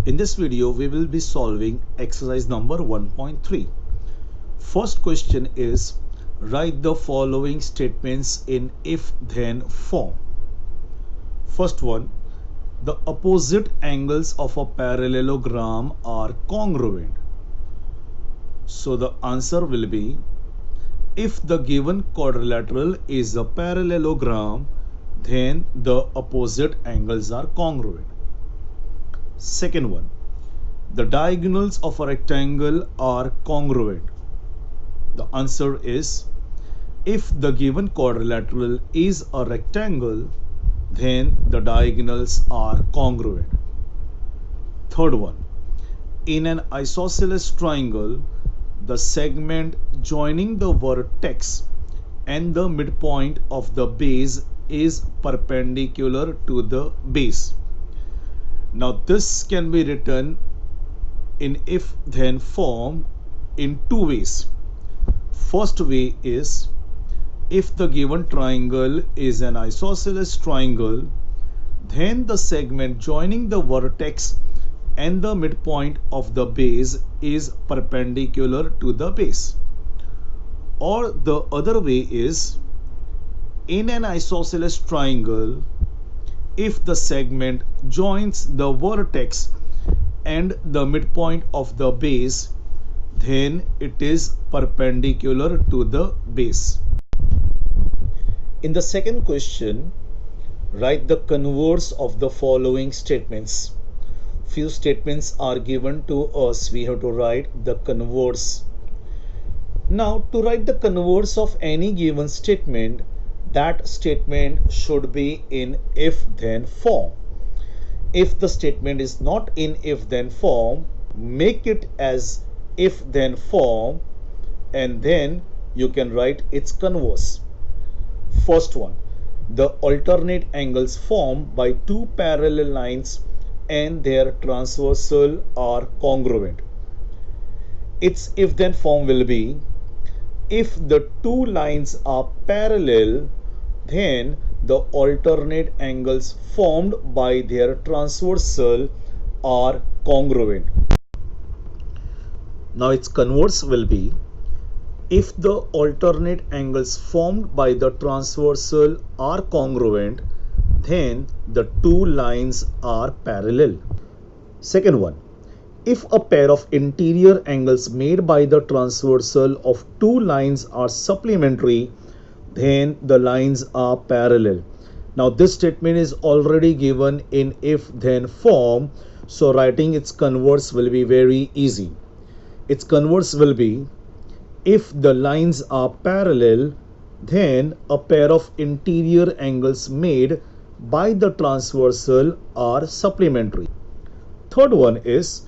In this video, we will be solving exercise number 1.3. First question is, write the following statements in if-then form. First one, the opposite angles of a parallelogram are congruent. So the answer will be, if the given quadrilateral is a parallelogram, then the opposite angles are congruent. Second one, the diagonals of a rectangle are congruent. The answer is, if the given quadrilateral is a rectangle, then the diagonals are congruent. Third one, in an isosceles triangle, the segment joining the vertex and the midpoint of the base is perpendicular to the base. Now this can be written in if-then form in two ways. First way is, if the given triangle is an isosceles triangle, then the segment joining the vertex and the midpoint of the base is perpendicular to the base. Or the other way is, in an isosceles triangle, if the segment joins the vertex and the midpoint of the base, then it is perpendicular to the base. In the second question, write the converse of the following statements. Few statements are given to us. We have to write the converse. Now, to write the converse of any given statement, that statement should be in if-then form. If the statement is not in if-then form, make it as if-then form, and then you can write its converse. First one, the alternate angles formed by two parallel lines and their transversal are congruent. Its if-then form will be, if the two lines are parallel, then the alternate angles formed by their transversal are congruent. Now its converse will be, if the alternate angles formed by the transversal are congruent, then the two lines are parallel. Second one, if a pair of interior angles made by the transversal of two lines are supplementary, then the lines are parallel. Now this statement is already given in if-then form, so writing its converse will be very easy. Its converse will be, if the lines are parallel, then a pair of interior angles made by the transversal are supplementary. Third one is,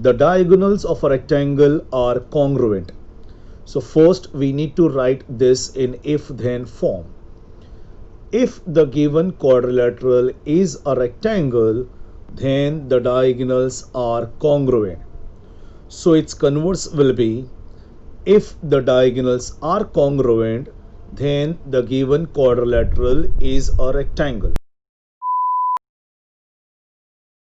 the diagonals of a rectangle are congruent. So first we need to write this in if-then form. If the given quadrilateral is a rectangle, then the diagonals are congruent. So its converse will be, if the diagonals are congruent, then the given quadrilateral is a rectangle.